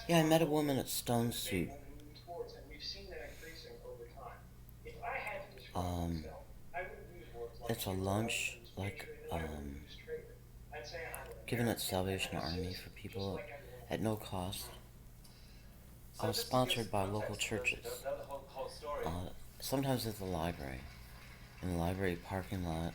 Yeah, I met a woman at Stone Soup. And we've seen that increasing over time. If I had to describe Um, myself, I wouldn't use words like it's a hero, I wouldn't lunch use like patriot, and I wouldn't use traitor. I'd say I'm an given at American and Salvation I'm a Army for citizen, just people like everyone at else. no cost. Hmm. So just to give Sponsored some by local context for those who churches. don't know the whole story, Sometimes at the library, in the library parking lot,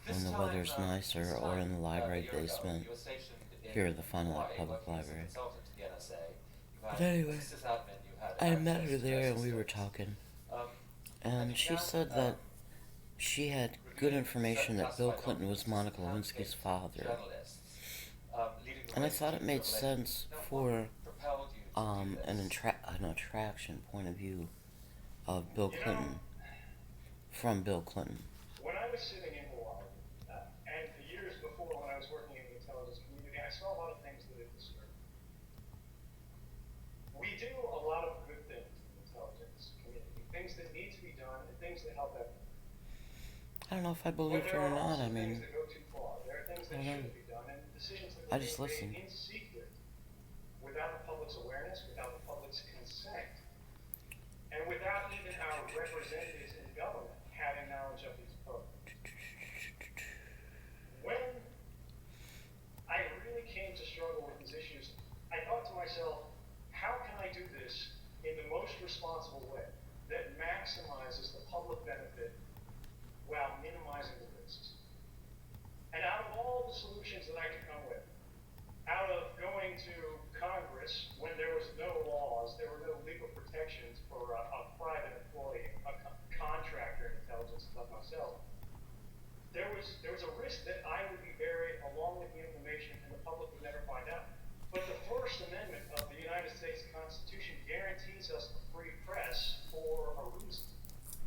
when the weather's this nicer, or in time the a library year ago, basement you were stationed here in at the Fond du Lac Hawaii Public working as a Library. consultant to the NSA. You But had, as anyway, a sysadmin, you had I met access her to their there and we were systems, talking. um, and And you've she now said that she had good reviewing information certain that Bill classified Clinton was documents as a Monica Lewinsky's campaign to father. journalists, leading the And I way to thought it deep made revelations. sense Now, what for propelled you to do this? an attraction point of view of Bill You know, Clinton, from Bill Clinton. when I was sitting in Hawaii, and the years before when I was working in the intelligence community, I saw a lot of things that had disturbed me. We do a lot of good things in the intelligence community, things that need to be done and things that help everyone. I don't know if I But believed there her or are not. also I things mean, that go too far. There are things I that don't know. shouldn't be done, and decisions that I were just being made listened. in secret, without the public's awareness, without the public's consent, and without even our representatives in government having knowledge of these programs. When I really came to struggle with these issues, I thought to myself, how can I do this in the most responsible way that maximizes the public benefit while minimizing the risks? And out of all the solutions that I could come with, out of going to Congress when there was no laws, there were no legal protections for a private employee, a contractor in intelligence like myself, there was a risk that I would be buried along with the information and the public would never find out. But the First Amendment of the United States Constitution guarantees us a free press for a reason.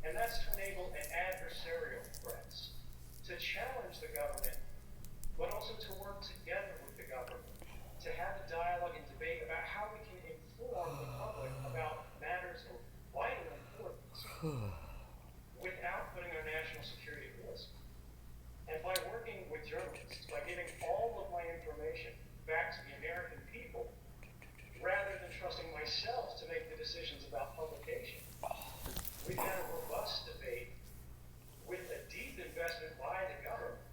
And that's to enable an adversarial press to challenge the government, but also to work together with the government, to have a dialogue and debate about how we can inform the public about matters of vital importance without putting our national security at risk. And by working with journalists, by giving all of my information back to the American people, rather than trusting myself to make the decisions about publication, we've had a robust debate with a deep investment by the government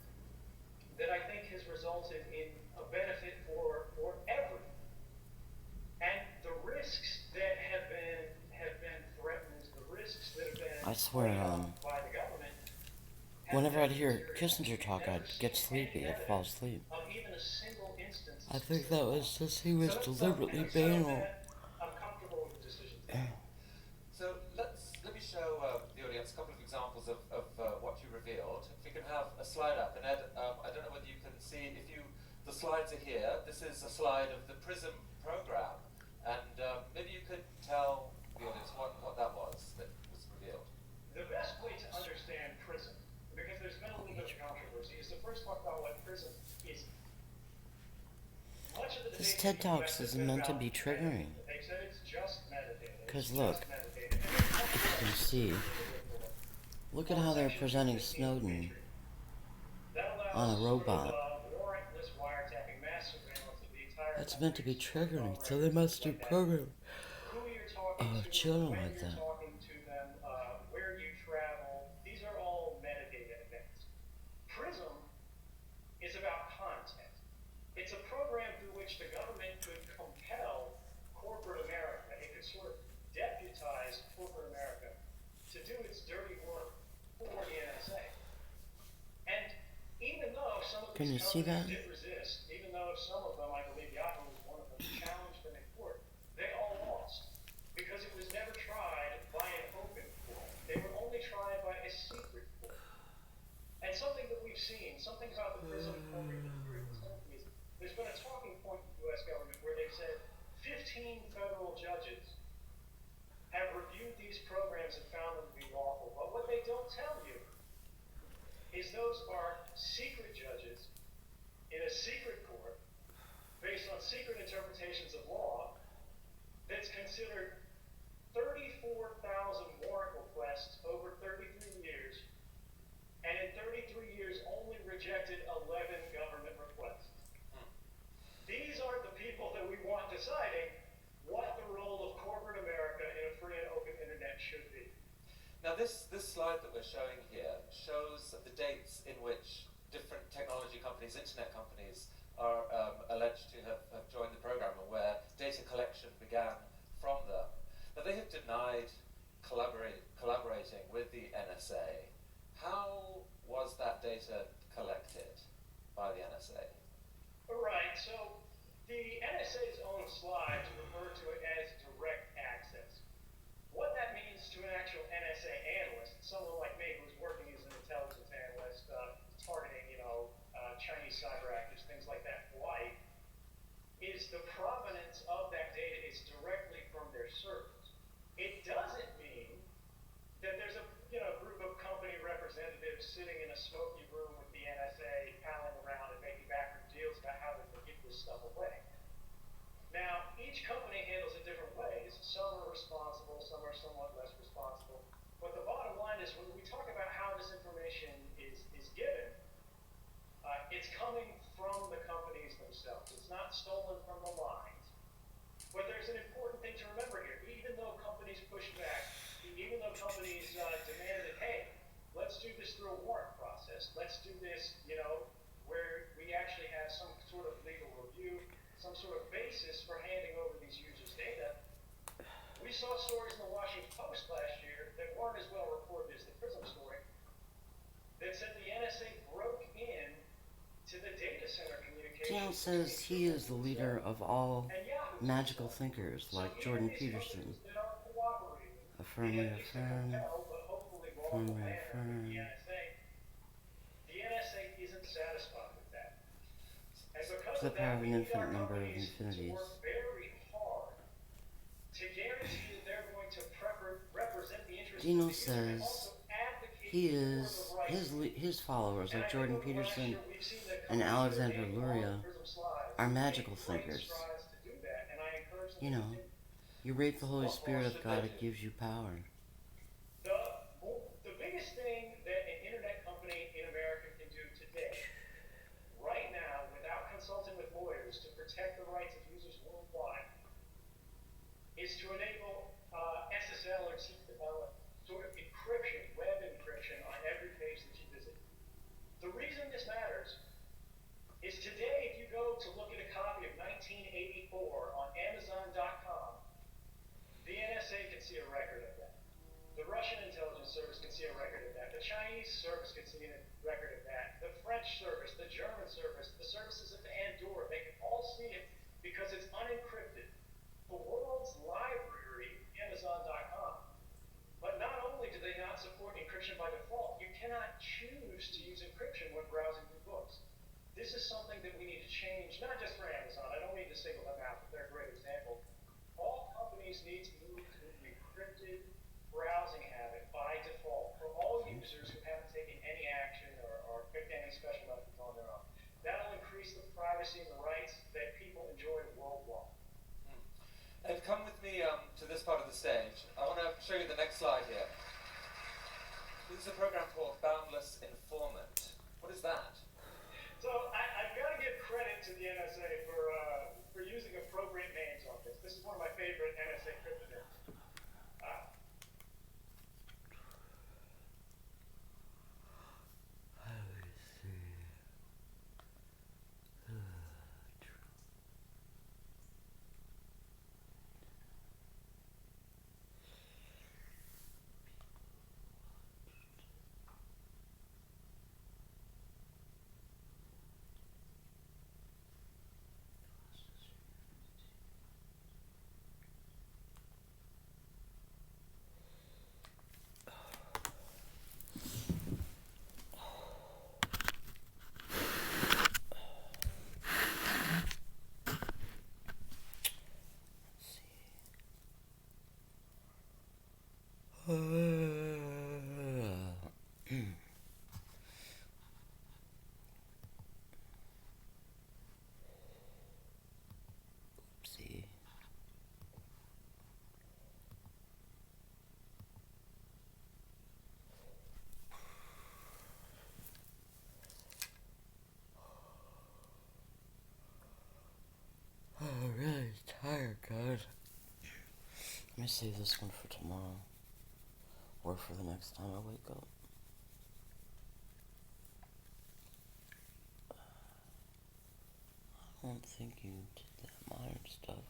that I think has resulted in a benefit for everyone. And the risks that have been threatened, the risks that have been I swear, played off by the government have whenever I'd been hear material. Kissinger We've talk, I'd never get seen any sleepy. I'd fall evidence asleep. of even a single instance of I think specific that was harm. just he So was let's settle, deliberately settle banal. that. I'm comfortable with the decisions that we made. So let me show the audience a couple of examples of what you revealed. If we can have a slide up, and Ed, I don't know whether you can see if you the slides are here. This is a slide of the PRISM program, and maybe you could tell the audience what that was that was revealed. The best way to understand PRISM, because there's been a little bit of controversy, is to first talk about what PRISM is. Much of the This debate in TED the US Talks has is been meant to about be triggering. metadata. They've said it's just metadata. It's Because look, just metadata. And they've talked if about you a can see, specific curriculum look at called how they're Section presenting 215 of the Snowden Patriot. That on allows a sort of robot. warrantless wiretapping, mass surveillance of the entire That's meant to country, be storing triggering, phone so they records, things must do like that. program Who you're talking to, children when like you're that. talking to them, where you travel. These are all metadata events. PRISM is about content. It's a program through which the government could compel corporate America. It could sort of deputize corporate America to do its dirty work for the NSA. And even though some of Can these you see companies that? did resist, even though some of them, I believe Yahoo was one of them, challenged them in court, they all lost because it was never tried by an open court. They were only tried by a secret court. And something that we've seen, something about the PRISM program is there's been a talking point in the US government where they've said 15 federal judges have reviewed these programs and found them to be lawful. But what they don't tell you is those are secret judges in a secret court based on secret interpretations of law that's considered 34,000 warrant requests over 33 years, and in 33 years only rejected 11 government requests. These are the people that we want deciding this slide that we're showing here shows the dates in which different technology companies, internet companies, are alleged to have joined the program, and where data collection began from them. Now, they have denied collaborating with the NSA. How was that data collected by the NSA? Right, so the NSA's own slides refer to it as direct access. What that means to an actual NSA analyst, someone like me who's working as an intelligence analyst, targeting, Chinese cyber actors, things like that, Hawaii, is the provenance of that data is directly from their servers. It doesn't mean that there's a group of company representatives sitting in a smoky room with the NSA palling around and making backroom deals about how they're going to give this stuff away. Now, each company handles it different ways. Some are responsible, some are somewhat less responsible. But the bottom line is when we talk about how this information is given, it's coming from the companies themselves. It's not stolen from the lines. But there's an important thing to remember here. Even though companies pushed back, even though companies demanded, hey, let's do this through a warrant process. Let's do this, where we actually have some sort of legal review, some sort of basis for handing over these users' data. We saw stories in the Washington Post last year that weren't as well reported as the PRISM story that said the NSA broke in to the data center communications. Dale says he is the leader of all magical thinkers like Jordan Peterson. Affirm, reaffirm. Affirm, reaffirm. The NSA isn't satisfied with that. And because To the of power that, of we an need our infinite number of companies to infinities. work very hard to guarantee that they're going to represent the interests Dino of the user and says also advocate he for is the rights. his followers And like I Jordan think over the last Peterson year, we've seen that and companies Alexander that are Luria on PRISM slides are make magical great thinkers. strides to do that, and I encourage them You to know, continue. you rape the Holy What Spirit of should God, they it do? gives you power. The biggest thing that an internet company in America can do today, right now, without consulting with lawyers to protect the rights of users worldwide, is to enable SSL or sort of encryption, web encryption on every page that you visit. The reason this matters is today, if you go to look at a copy of 1984 on Amazon.com, the NSA can see a record of that. The Russian intelligence service can see a record of that. The Chinese service can see a record of that. The French service, the German service, the services at Andorra, they can all see it because it's unencrypted. The world's library, Amazon.com. But not only do they not support encryption by default, you cannot choose to use encryption when browsing through books. This is something that we need to change, not just for Amazon. I don't mean to single them out, but they're a great example. All companies need to move to an encrypted browsing habit by default for all users who haven't taken any action or picked any special methods on their own. That'll increase the privacy and the rights that people enjoy worldwide. Ed, come with me to this part of the stage. I want to show you the next slide here. This is a program called Boundless Informant. What is that? So I've got to give credit to the NSA for using appropriate names on this. This is one of my favorite NSA cryptonyms. Oopsie. Oh, I'm really tired, guys. Let me save this one for tomorrow. or for the next time I wake up. I don't think you did that modern stuff.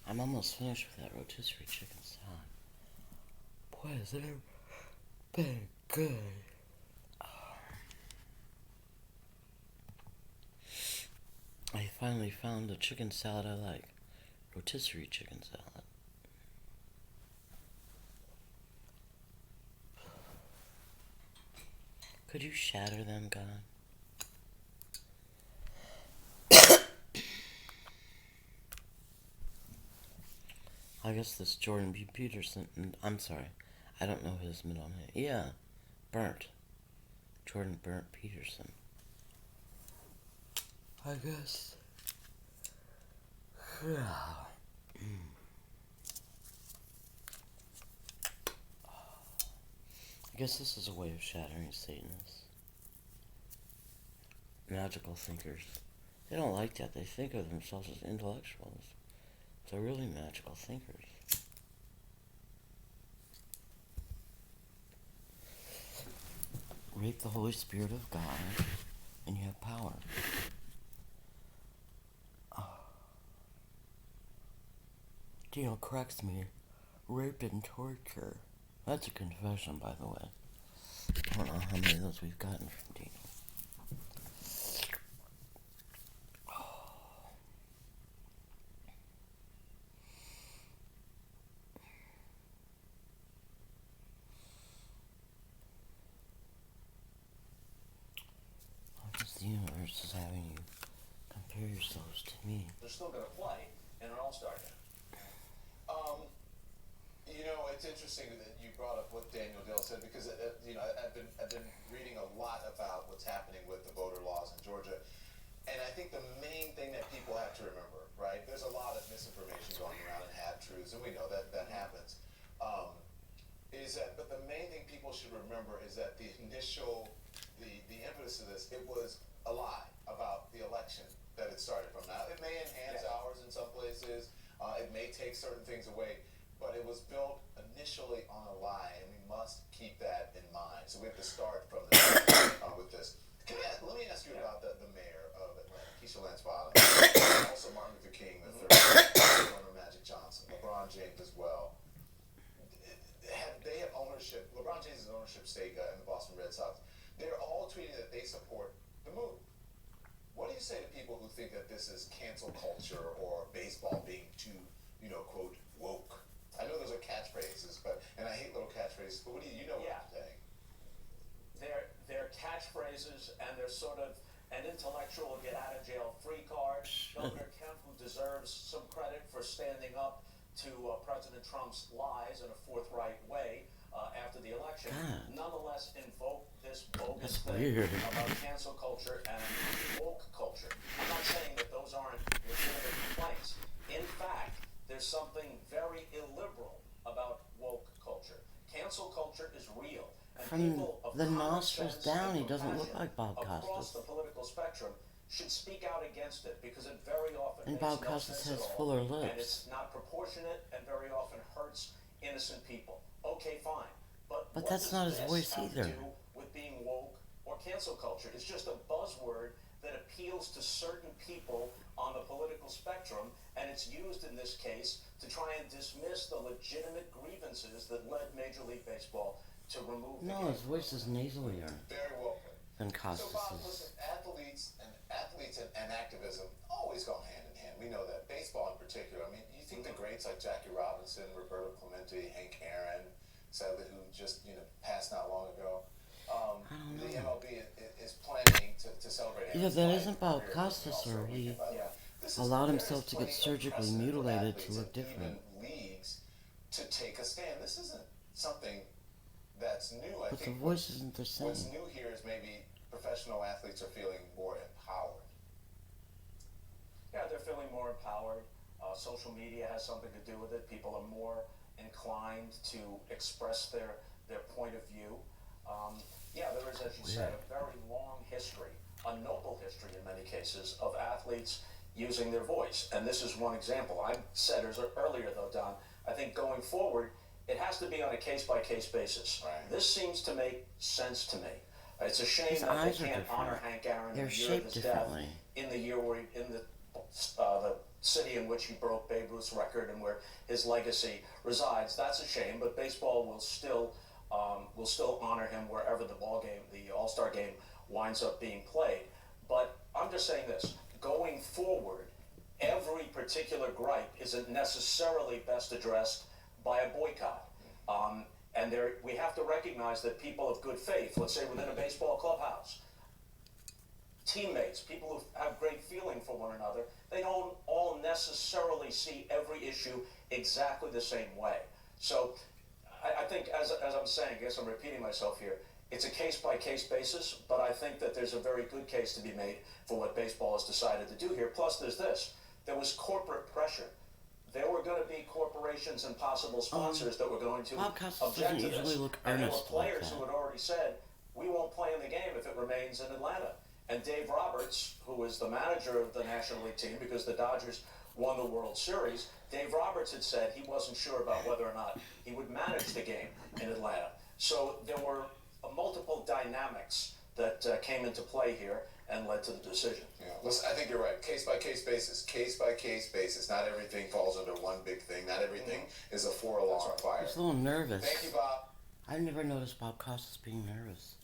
I'm almost finished with that rotisserie chicken salad. Boy, has it ever been good. I finally found the chicken salad I like. Rotisserie chicken salad. Could you shatter them, God? I guess this Jordan B. Peterson, I'm sorry, I don't know his middle name. Yeah, Burnt. Jordan Burnt Peterson. I guess. Yeah. I guess this is a way of shattering Satanists. Magical thinkers. They don't like that. They think of themselves as intellectuals. They're really magical thinkers. Rape the Holy Spirit of God, and you have power. Dino corrects me. Rape and torture. That's a confession, by the way. I don't know how many of those we've gotten from Dino. I guess the universe is having you compare yourselves to me. They're still going to play in an All-Star game. It's interesting that you brought up what Daniel Dale said because I've been reading a lot about what's happening with the voter laws in Georgia, and I think the main thing that people have to remember, right? There's a lot of misinformation going around and half-truths, and we know that happens. But the main thing people should remember is that the impetus of this, it was a lie about the election that it started from. Now, it may enhance ours in some places, it may take certain things away, but it was built initially on a lie, and we must keep that in mind. So we have to start from this with this. Let me ask you about the mayor of Atlanta, Keisha Lance Bottoms, also Martin Luther King III, Magic Johnson, LeBron James as well. They have ownership. LeBron James has ownership stake in the Boston Red Sox. They're all tweeting that they support the move. What do you say to people who think that this is cancel culture or baseball being too, quote, woke? I know those are catchphrases, and I hate little catchphrases, but what do you know what I'm saying? They're catchphrases, and they're sort of an intellectual get-out-of-jail-free card. Governor Kemp, who deserves some credit for standing up to President Trump's lies in a forthright way after the election, nonetheless invoked this bogus thing about cancel culture and woke culture. I'm not saying that those aren't legitimate complaints. In fact, there's something very illiberal about woke culture. Cancel culture is real. And From people of the common nostrils sense down, and he doesn't look compassion like Bob across Costas. the political spectrum should speak out against it because it very often And makes Bob no Costas sense has at all, fuller and lips. it's not proportionate and very often hurts innocent people. Okay, fine. But But what that's does not his this voice have to either. do with being woke or cancel culture? It's just a buzzword that appeals to certain people on the political spectrum, and it's used in this case to try and dismiss the legitimate grievances that led Major League Baseball to remove the No, game. his voice is nasalier Very well put. than So Bob, Costas's. listen, athletes and activism always go hand in hand. We know that. Baseball in particular. I mean, you think the greats like Jackie Robinson, Roberto Clemente, Hank Aaron, sadly who just passed not long ago. The MLB is planning to celebrate. Yeah, Aaron's that life isn't about career Costas, also or weekend, he by the way. This is- allowed there himself is to get plenty of surgically precedent for mutilated to athletes look and different. even leagues to take a stand. This isn't something that's new. I But the think voice isn't the same. what's new here is maybe professional athletes are feeling more empowered. Yeah, they're feeling more empowered. Social media has something to do with it. People are more inclined to express their point of view. Yeah, there is, as you said, a very long history, a noble history in many cases, of athletes using their voice. And this is one example. I said earlier, though, Don, I think going forward, it has to be on a case-by-case basis. Right. This seems to make sense to me. It's a shame His that they eyes are can't different. honor Hank Aaron in They're the year of shaped his death, differently. in the year where in the city in which he broke Babe Ruth's record and where his legacy resides. That's a shame, but baseball will still honor him wherever the All-Star game winds up being played. But I'm just saying this: going forward, every particular gripe isn't necessarily best addressed by a boycott. And we have to recognize that people of good faith, let's say within a baseball clubhouse, teammates, people who have great feeling for one another, they don't all necessarily see every issue exactly the same way. So I think, as I'm saying, I guess I'm repeating myself here, it's a case-by-case basis, but I think that there's a very good case to be made for what baseball has decided to do here. Plus, there's this. There was corporate pressure. There were going to be corporations and possible sponsors that were going to Bob Costas object doesn't to this. usually look And there were earnest like players that. who had already said, we won't play in the game if it remains in Atlanta. And Dave Roberts, who is the manager of the National League team, because the Dodgers won the World Series, Dave Roberts had said he wasn't sure about whether or not he would manage the game in Atlanta. So there were multiple dynamics that came into play here and led to the decision. Yeah, listen, I think you're right. Case by case basis. Not everything falls under one big thing. Not everything is a four-alarm fire. He's a little nervous. Thank you, Bob. I've never noticed Bob Costas being nervous.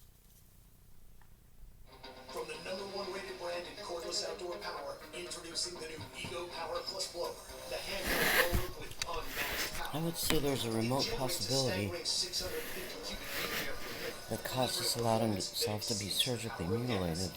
From the #1 rated brand in cordless outdoor power, introducing the new Ego Power Plus blower, the handheld blower with unmatched power. I would say there's a remote It generates a possibility staggering 650 cubic feet of air per minute. that Costas allowed himself to be surgically mutilated.